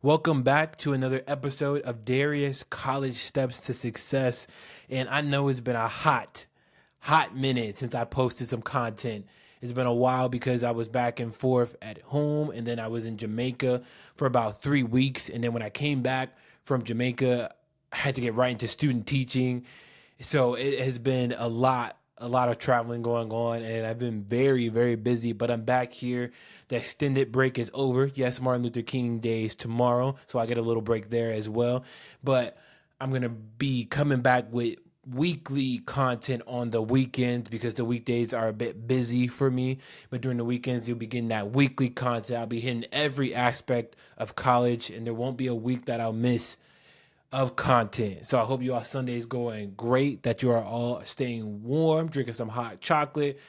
Welcome back to another episode of Darius College Steps to Success. And I know it's been a hot minute since I posted some content. It's been a while because I was back and forth at home, and then I was in Jamaica for about 3 weeks. And then when I came back from Jamaica, I had to get right into student teaching. So it has been a lot of traveling going on, and I've been very, very busy, but I'm back here. The extended break is over. Yes, Martin Luther King Day is tomorrow, so I get a little break there as well. But I'm going to be coming back with weekly content on the weekends because the weekdays are a bit busy for me. But during the weekends, you'll be getting that weekly content. I'll be hitting every aspect of college, and there won't be a week that I'll miss of content. So I hope you all Sunday is going great, that you are all staying warm, drinking some hot chocolate,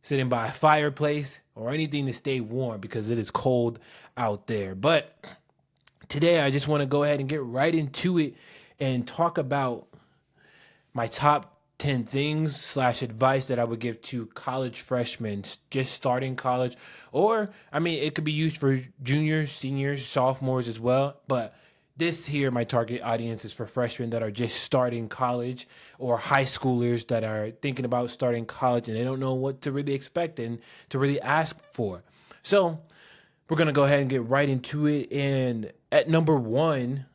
sitting by a fireplace, or anything to stay warm because it is cold out there. But today I just want to go ahead and get right into it and talk about my top 10 things slash advice that I would give to college freshmen just starting college. Or, I mean, it could be used for juniors, seniors, sophomores as well. But this here, my target audience is for freshmen that are just starting college or high schoolers that are thinking about starting college and they don't know what to really expect and to really ask for. So, we're going to go ahead and get right into it. And at number one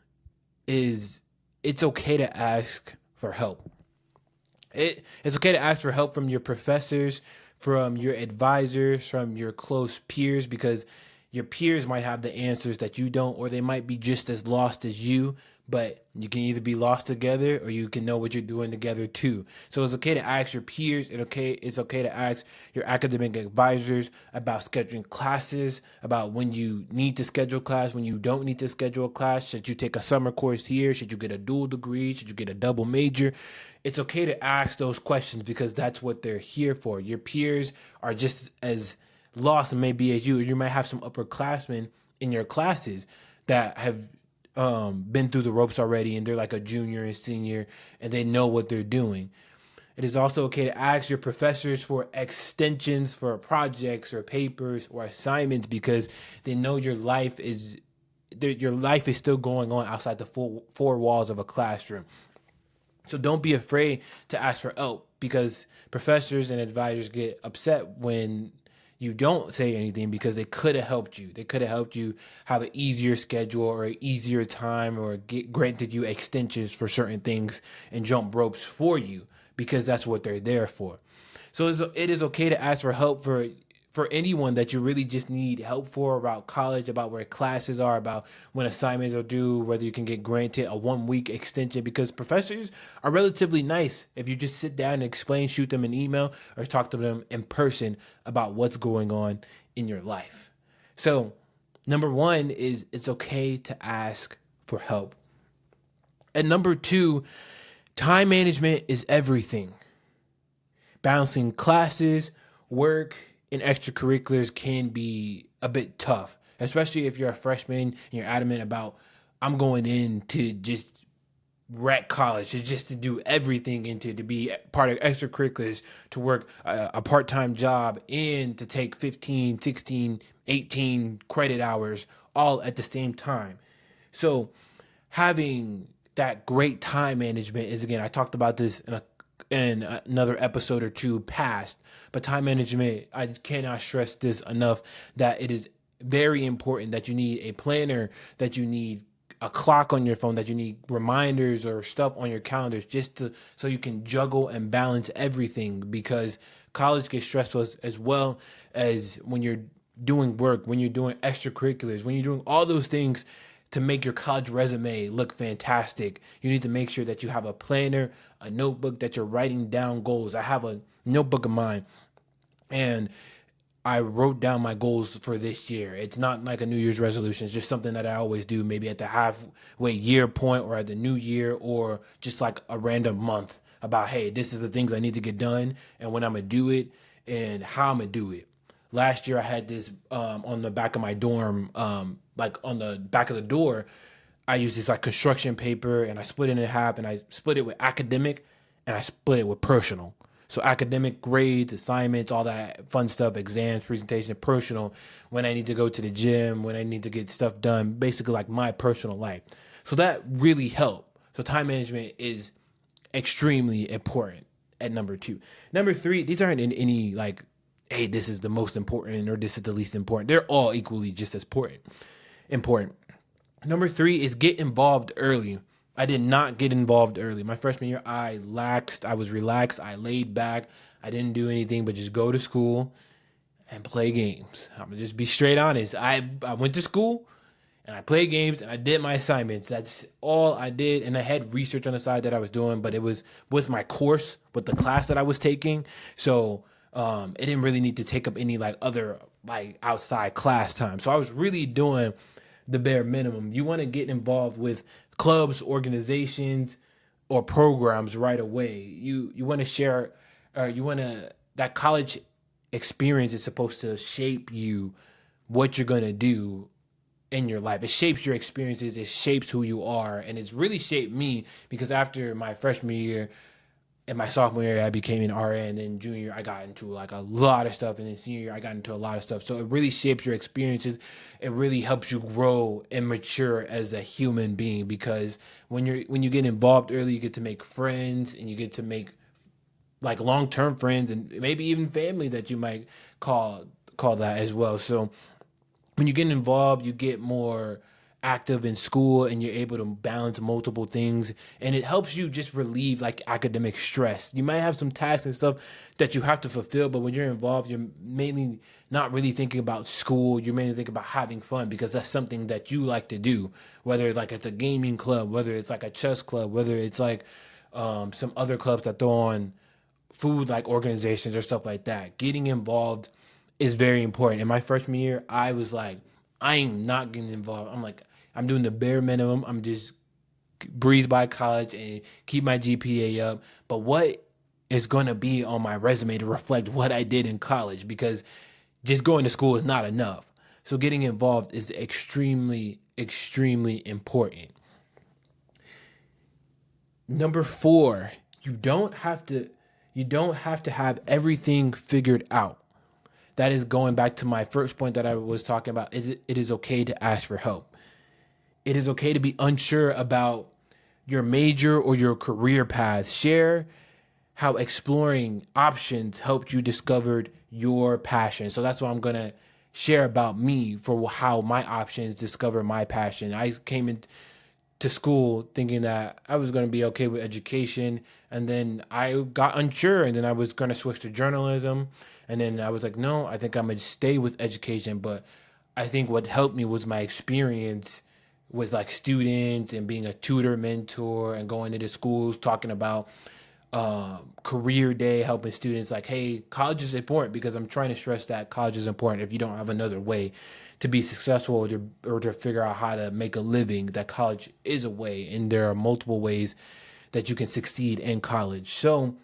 is it's okay to ask for help. It's okay to ask for help from your professors, from your advisors, from your close peers, because your peers might have the answers that you don't, or they might be just as lost as you, but you can either be lost together or you can know what you're doing together too. So it's okay to ask your peers. It's okay to ask your academic advisors about scheduling classes, about when you need to schedule class, when you don't need to schedule a class. Should you take a summer course here? Should you get a dual degree? Should you get a double major? It's okay to ask those questions because that's what they're here for. Your peers are just as lost maybe as you. You might have some upperclassmen in your classes that have been through the ropes already, and they're like a junior and senior, and they know what they're doing. It is also okay to ask your professors for extensions for projects or papers or assignments because they know your life is still going on outside the four walls of a classroom. So don't be afraid to ask for help because professors and advisors get upset when you don't say anything because they could have helped you. They could have helped you have an easier schedule or an easier time or granted you extensions for certain things and jump ropes for you because that's what they're there for. So it is okay to ask for help for anyone that you really just need help for about college, about where classes are, about when assignments are due, whether you can get granted a 1 week extension because professors are relatively nice. If you just sit down and explain, shoot them an email or talk to them in person about what's going on in your life. So, number one is it's okay to ask for help. And number two, time management is everything. Balancing classes, work, and extracurriculars can be a bit tough, especially if you're a freshman and you're adamant about I'm going in to just wreck college, to just to do everything into to be part of extracurriculars, to work a part-time job and to take 15, 16, 18 credit hours all at the same time. So having that great time management is, again, I talked about this in another episode or two past, but time management, I cannot stress this enough, that it is very important that you need a planner, that you need a clock on your phone, that you need reminders or stuff on your calendars just to so you can juggle and balance everything because college gets stressful as well as when you're doing work, when you're doing extracurriculars, when you're doing all those things to make your college resume look fantastic. You need to make sure that you have a planner, a notebook that you're writing down goals. I have a notebook of mine and I wrote down my goals for this year. It's not like a New Year's resolution. It's just something that I always do, maybe at the halfway year point or at the new year or just like a random month about, hey, this is the things I need to get done and when I'm going to do it and how I'm going to do it. Last year I had this on the back of my dorm, like on the back of the door. I used this like construction paper and I split it in half and I split it with academic and I split it with personal. So academic grades, assignments, all that fun stuff, exams, presentation, personal, when I need to go to the gym, when I need to get stuff done, basically like my personal life. So that really helped. So time management is extremely important at number two. Number three, these aren't in any like, hey, this is the most important or this is the least important. They're all equally just as important. Number three is get involved early. I did not get involved early. My freshman year, I laxed. I was relaxed. I laid back. I didn't do anything but just go to school and play games. I'm gonna just be straight honest. I went to school and I played games and I did my assignments. That's all I did. And I had research on the side that I was doing, but it was with my course, with the class that I was taking. So it didn't really need to take up any like other like outside class time. So I was really doing the bare minimum. You want to get involved with clubs, organizations, or programs right away. You want to share, you want to that college experience is supposed to shape you what you're gonna do in your life. It shapes your experiences. It shapes who you are, and it's really shaped me because after my freshman year, in my sophomore year, I became an RN. And then junior year, I got into like a lot of stuff. And then senior year, I got into a lot of stuff. So it really shapes your experiences. It really helps you grow and mature as a human being because when you get involved early, you get to make friends and you get to make like long-term friends and maybe even family that you might call that as well. So when you get involved, you get more active in school and you're able to balance multiple things and it helps you just relieve like academic stress. You might have some tasks and stuff that you have to fulfill, but when you're involved, you're mainly not really thinking about school. You're mainly thinking about having fun because that's something that you like to do, whether like it's a gaming club, whether it's like a chess club, whether it's like some other clubs that throw on food like organizations or stuff like that. Getting involved is very important. In my freshman year, I was like, I am not getting involved. I'm like, I'm doing the bare minimum. I'm just breeze by college and keep my GPA up. But what is going to be on my resume to reflect what I did in college? Because just going to school is not enough. So getting involved is extremely, extremely important. Number four, you don't have to have everything figured out. That is going back to my first point that I was talking about. It is okay to ask for help. It is okay to be unsure about your major or your career path. Share how exploring options helped you discover your passion. So that's what I'm going to share about me for how my options discover my passion. I came in to school thinking that I was going to be okay with education. And then I got unsure. And then I was going to switch to journalism. And then I was like, no, I think I'm going to stay with education. But I think what helped me was my experience with like students and being a tutor, mentor, and going into schools talking about career day, helping students like, hey, college is important because I'm trying to stress that college is important. If you don't have another way to be successful or to figure out how to make a living, that college is a way. And there are multiple ways that you can succeed in college. So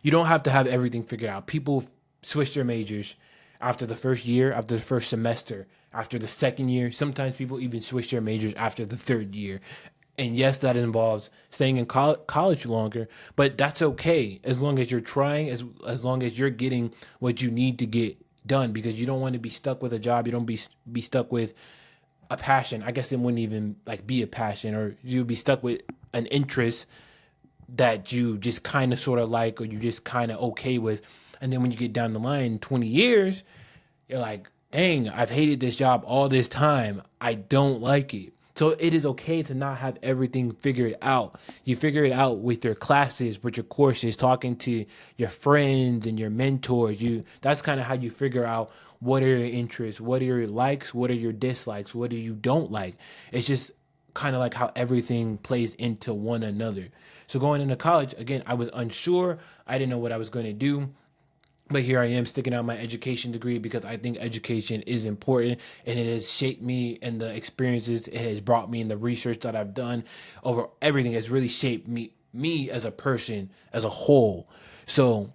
you don't have to have everything figured out. People switch their majors after the first year, after the first semester, after the second year. Sometimes people even switch their majors after the third year. And yes, that involves staying in college longer, but that's okay as long as you're trying, as long as you're getting what you need to get done, because you don't want to be stuck with a job. You don't be stuck with a passion. I guess it wouldn't even like be a passion, or you'd be stuck with an interest that you just kind of sort of like, or you just kind of okay with. And then when you get down the line 20 years, you're like, dang, I've hated this job all this time. I don't like it. So it is okay to not have everything figured out. You figure it out with your classes, with your courses, talking to your friends and your mentors. That's kind of how you figure out what are your interests, what are your likes, what are your dislikes, what do you don't like. It's just kind of like how everything plays into one another. So going into college, again, I was unsure. I didn't know what I was going to do. But here I am sticking out my education degree because I think education is important and it has shaped me, and the experiences it has brought me and the research that I've done over everything has really shaped me as a person as a whole. So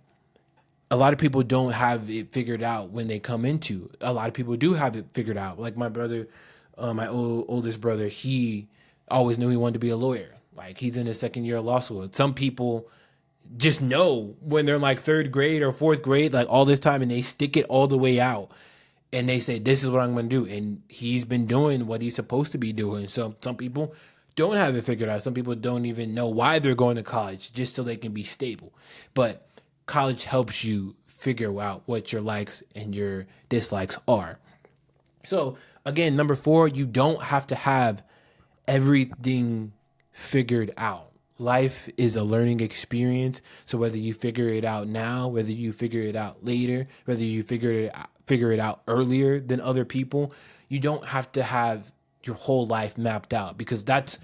a lot of people don't have it figured out when they come into. A lot of people do have it figured out. Like my brother, my oldest brother, he always knew he wanted to be a lawyer. Like he's in his second year of law school. Some people just know when they're in like third grade or fourth grade, like all this time, and they stick it all the way out. And they say, this is what I'm going to do. And he's been doing what he's supposed to be doing. So some people don't have it figured out. Some people don't even know why they're going to college, just so they can be stable. But college helps you figure out what your likes and your dislikes are. So again, number 4, you don't have to have everything figured out. Life is a learning experience. So whether you figure it out now, whether you figure it out later, whether you figure it out earlier than other people, you don't have to have your whole life mapped out, because that's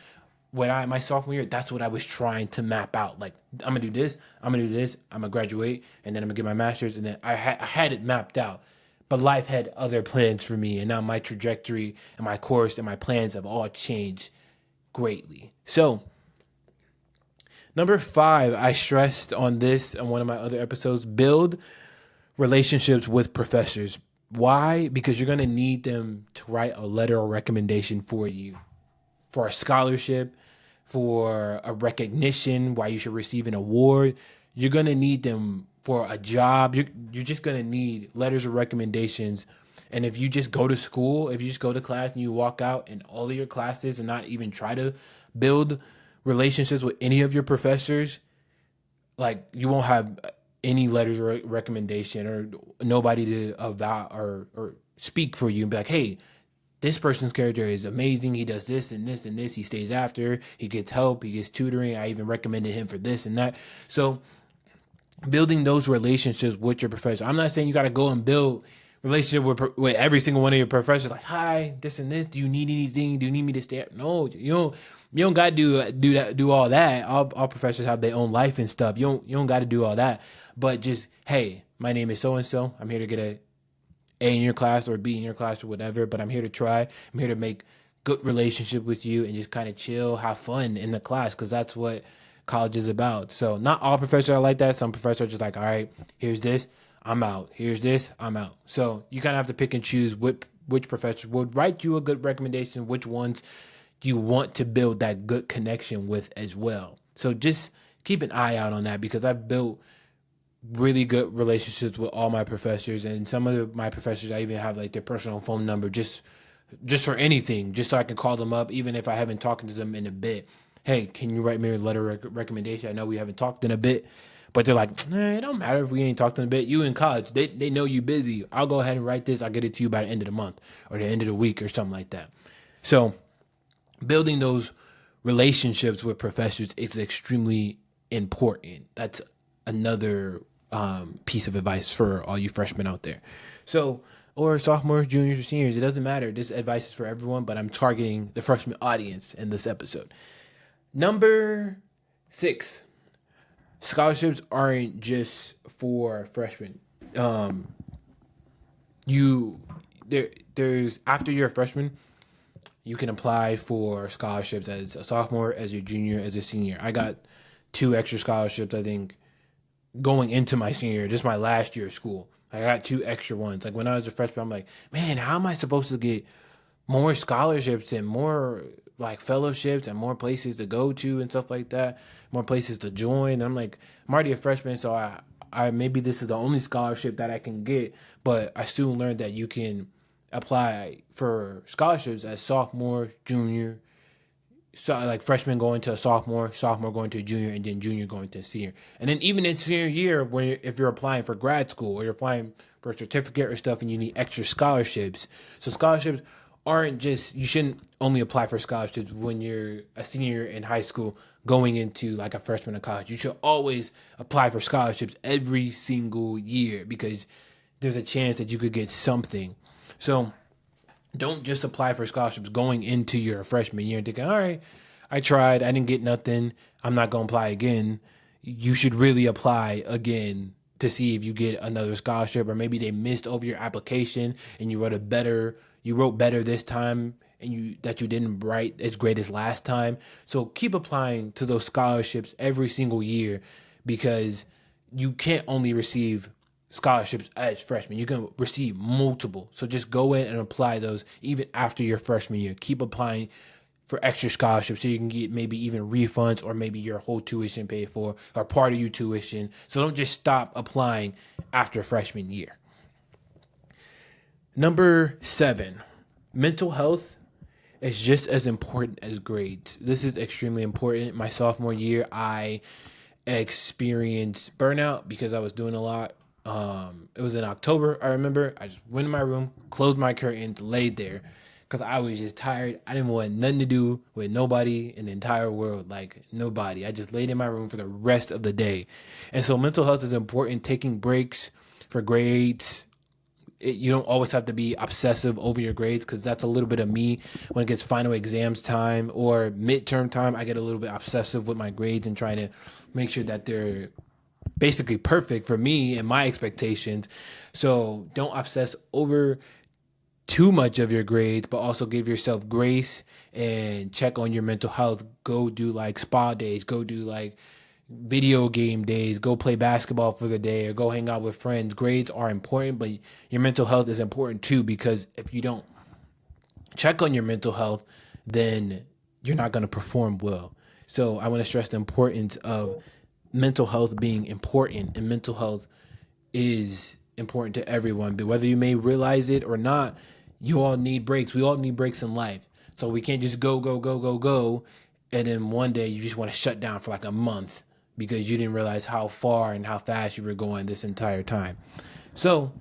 what my sophomore year, that's what I was trying to map out. Like, I'm gonna do this, I'm gonna do this, I'm gonna graduate, and then I'm gonna get my master's, and then I had it mapped out. But life had other plans for me, and now my trajectory and my course and my plans have all changed greatly. So, number 5, I stressed on this on one of my other episodes: build relationships with professors. Why? Because you're going to need them to write a letter of recommendation for you, for a scholarship, for a recognition, why you should receive an award. You're going to need them for a job. You're just going to need letters of recommendations. And if you just go to school, if you just go to class and you walk out in all of your classes and not even try to build relationships with any of your professors, like, you won't have any letters of recommendation or nobody to about or speak for you and be like, hey, this person's character is amazing. He does this and this and this. He stays after. He gets help. He gets tutoring. I even recommended him for this and that. So building those relationships with your professor. I'm not saying you got to go and build relationship with every single one of your professors. Like, hi, this and this. Do you need anything? Do you need me to stay up? No, you don't. You don't got to do all that. All professors have their own life and stuff. You don't got to do all that. But just, hey, my name is so and so. I'm here to get a in your class or B in your class or whatever, but I'm here to try. I'm here to make good relationship with you and just kind of chill, have fun in the class, because that's what college is about. So not all professors are like that. Some professors are just like, all right, here's this, I'm out. Here's this, I'm out. So you kind of have to pick and choose which professors would write you a good recommendation, which ones you want to build that good connection with as well. So just keep an eye out on that, because I've built really good relationships with all my professors, and some of my professors I even have like their personal phone number just for anything, just so I can call them up even if I haven't talked to them in a bit. Hey, can you write me a letter recommendation? I know we haven't talked in a bit, but they're like, it don't matter if we ain't talked in a bit. You in college, they know you busy. I'll go ahead and write this. I'll get it to you by the end of the month or the end of the week or something like that. So building those relationships with professors is extremely important. That's another piece of advice for all you freshmen out there. So, or sophomores, juniors, or seniors, it doesn't matter. This advice is for everyone, but I'm targeting the freshman audience in this episode. Number 6, scholarships aren't just for freshmen. There's after you're a freshman, you can apply for scholarships as a sophomore, as a junior, as a senior. I got 2 extra scholarships, I think, going into my senior year. This is my last year of school. I got 2 extra ones. Like, when I was a freshman, I'm like, man, how am I supposed to get more scholarships and more like fellowships and more places to go to and stuff like that, more places to join? And I'm like, I'm already a freshman, so I maybe this is the only scholarship that I can get. But I soon learned that you can apply for scholarships as sophomore, junior, so like freshman going to a sophomore, sophomore going to a junior, and then junior going to a senior. And then even in senior year, when if you're applying for grad school or you're applying for a certificate or stuff and you need extra scholarships. So scholarships aren't just, you shouldn't only apply for scholarships when you're a senior in high school going into like a freshman in college. You should always apply for scholarships every single year, because there's a chance that you could get something. So don't just apply for scholarships going into your freshman year and thinking, all right, I tried, I didn't get nothing, I'm not going to apply again. You should really apply again to see if you get another scholarship, or maybe they missed over your application and you wrote better this time, and you didn't write as great as last time. So keep applying to those scholarships every single year, because you can't only receive scholarships as freshmen. You can receive multiple. So just go in and apply those even after your freshman year. Keep applying for extra scholarships so you can get maybe even refunds or maybe your whole tuition paid for or part of your tuition. So don't just stop applying after freshman year. Number 7, mental health is just as important as grades. This is extremely important. My sophomore year, I experienced burnout because I was doing a lot. It was in October, I remember. I just went in my room, closed my curtains, laid there because I was just tired. I didn't want nothing to do with nobody in the entire world, like nobody. I just laid in my room for the rest of the day. And so mental health is important. Taking breaks for grades, you don't always have to be obsessive over your grades, because that's a little bit of me. When it gets final exams time or midterm time, I get a little bit obsessive with my grades and trying to make sure that they're basically perfect for me and my expectations. So don't obsess over too much of your grades, but also give yourself grace and check on your mental health. Go do like spa days, go do like video game days, go play basketball for the day, or go hang out with friends. Grades are important, but your mental health is important too, because if you don't check on your mental health, then you're not going to perform well. So I want to stress the importance of mental health being important, and mental health is important to everyone. But whether you may realize it or not, you all need breaks. We all need breaks in life. So we can't just go, and then one day you just want to shut down for like a month because you didn't realize how far and how fast you were going this entire time. So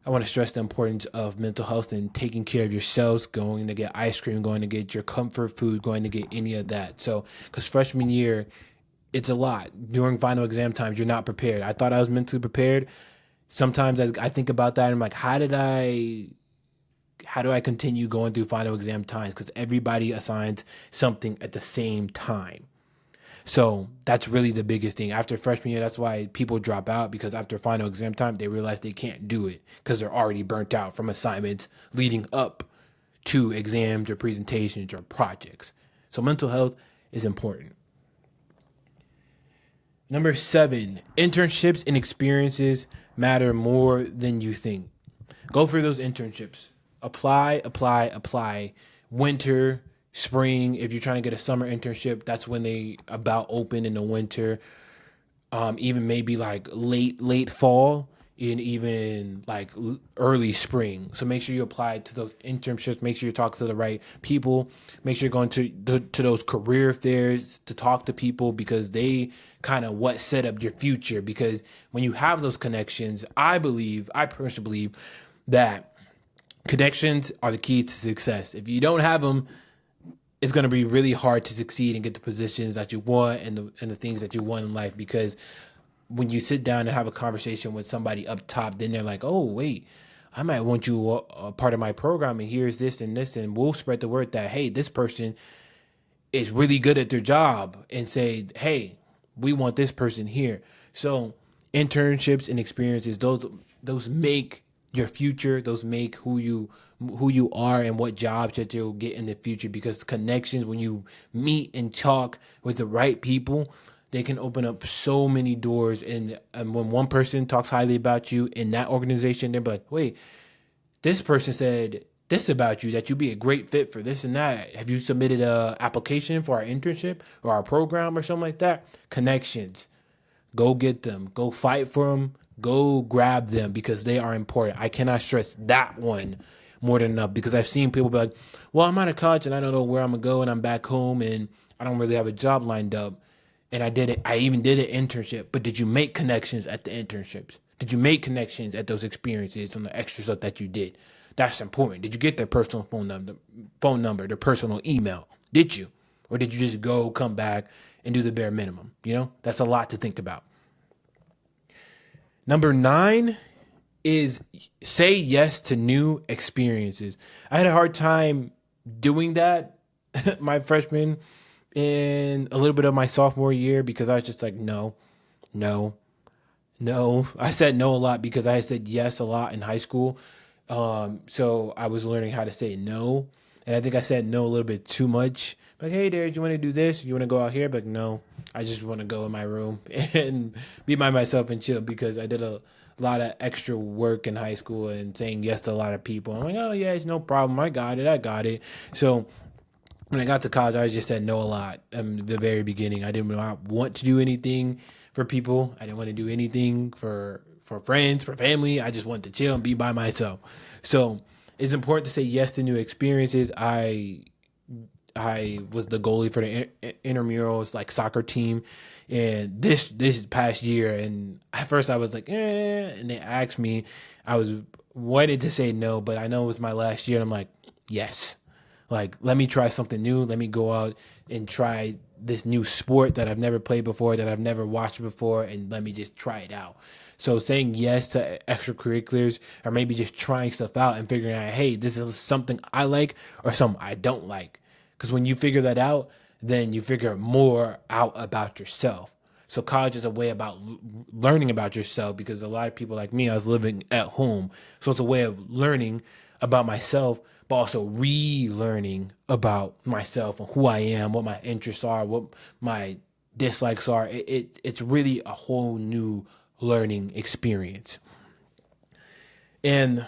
I want to stress the importance of mental health and taking care of yourselves, going to get ice cream, going to get your comfort food, going to get any of that. So, because freshman year, it's a lot. During final exam times, you're not prepared. I thought I was mentally prepared. Sometimes I think about that and I'm like, how do I continue going through final exam times? Because everybody assigns something at the same time. So that's really the biggest thing. After freshman year, that's why people drop out, because after final exam time, they realize they can't do it because they're already burnt out from assignments leading up to exams or presentations or projects. So mental health is important. Number 7, internships and experiences matter more than you think. Go for those internships. Apply. Winter, spring. If you're trying to get a summer internship, that's when they about open in the winter. Even maybe like late fall and even like early spring. So make sure you apply to those internships. Make sure you talk to the right people. Make sure you're going to those career fairs to talk to people, because they kind of what set up your future. Because when you have those connections, I personally believe that connections are the key to success. If you don't have them, it's going to be really hard to succeed and get the positions that you want and the things that you want in life. Because when you sit down and have a conversation with somebody up top, then they're like, oh, wait, I might want you a part of my program, and here's this and this, and we'll spread the word that, hey, this person is really good at their job, and say, hey, we want this person here. So internships and experiences, those make your future. Those make who you are and what jobs that you'll get in the future. Because connections, when you meet and talk with the right people, they can open up so many doors. And when one person talks highly about you in that organization, they'll be like, wait, this person said this about you, that you'd be a great fit for this and that. Have you submitted a application for our internship or our program or something like that? Connections. Go get them. Go fight for them. Go grab them, because they are important. I cannot stress that one more than enough, because I've seen people be like, well, I'm out of college and I don't know where I'm going to go, and I'm back home and I don't really have a job lined up. And I even did an internship. But did you make connections at the internships? Did you make connections at those experiences and the extra stuff that you did? That's important. Did you get their personal phone number, their personal email? Did you? Or did you just go, come back, and do the bare minimum? That's a lot to think about. Number 9 is say yes to new experiences. I had a hard time doing that my freshman and a little bit of my sophomore year, because I was just like, no. I said no a lot because I had said yes a lot in high school. So I was learning how to say no. And I think I said no a little bit too much. Like, hey, Derek, you want to do this? You want to go out here? But no, I just want to go in my room and be by myself and chill, because I did a lot of extra work in high school and saying yes to a lot of people. I'm like, oh, yeah, it's no problem. I got it. So when I got to college, I just said no a lot. The very beginning, I didn't want to do anything for people. I didn't want to do anything for friends, for family. I just wanted to chill and be by myself. So it's important to say yes to new experiences. I was the goalie for the intramurals like soccer team, and this past year, and at first I was like, and they asked me, I was wanted to say no, but I know it was my last year, and I'm like, yes, like let me try something new, let me go out and try this new sport that I've never played before, that I've never watched before, and let me just try it out. So saying yes to extracurriculars, or maybe just trying stuff out and figuring out, hey, this is something I like or something I don't like. Because when you figure that out, then you figure more out about yourself. So college is a way about learning about yourself, because a lot of people like me, I was living at home. So it's a way of learning about myself, but also relearning about myself and who I am, what my interests are, what my dislikes are. It's really a whole new learning experience. And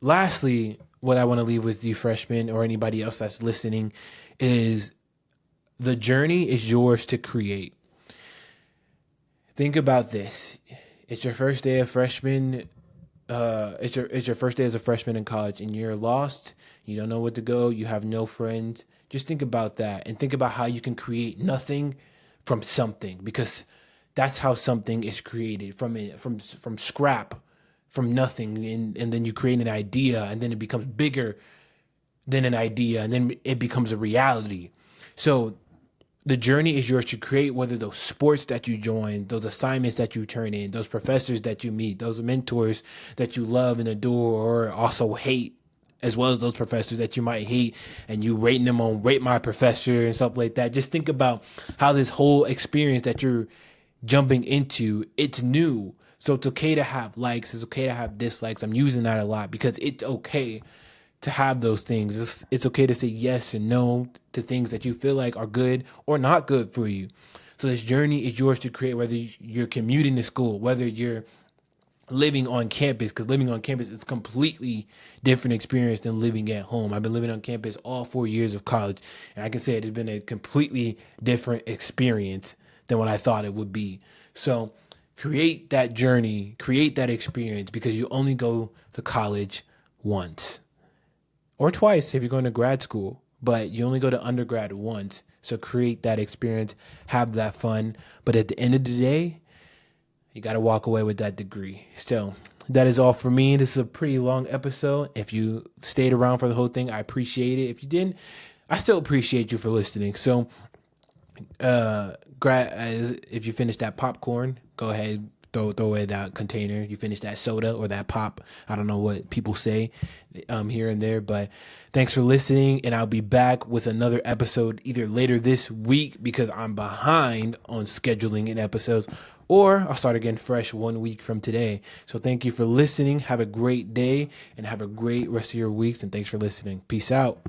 lastly, what I want to leave with you freshmen or anybody else that's listening is the journey is yours to create. Think about this. It's your first day of freshman. It's your first day as a freshman in college, and you're lost. You don't know where to go. You have no friends. Just think about that, and think about how you can create nothing from something, because that's how something is created, from scrap, from nothing, and then you create an idea, and then it becomes bigger than an idea, and then it becomes a reality. So the journey is yours to create, whether those sports that you join, those assignments that you turn in, those professors that you meet, those mentors that you love and adore or also hate, as well as those professors that you might hate and you rating them on Rate My Professor and stuff like that. Just think about how this whole experience that you're jumping into, it's new. So it's okay to have likes. It's okay to have dislikes. I'm using that a lot because it's okay to have those things. It's okay to say yes and no to things that you feel like are good or not good for you. So this journey is yours to create, whether you're commuting to school, whether you're living on campus, because living on campus is a completely different experience than living at home. I've been living on campus all 4 years of college, and I can say it has been a completely different experience than what I thought it would be. So create that journey, create that experience, because you only go to college once or twice if you're going to grad school, but you only go to undergrad once. So create that experience, have that fun. But at the end of the day, you got to walk away with that degree. So that is all for me. This is a pretty long episode. If you stayed around for the whole thing, I appreciate it. If you didn't, I still appreciate you for listening. So if you finish that popcorn, go ahead, throw away that container. You finish that soda or that pop. I don't know what people say here and there, but thanks for listening, and I'll be back with another episode either later this week because I'm behind on scheduling in episodes, or I'll start again fresh 1 week from today. So thank you for listening. Have a great day and have a great rest of your weeks, and thanks for listening. Peace out.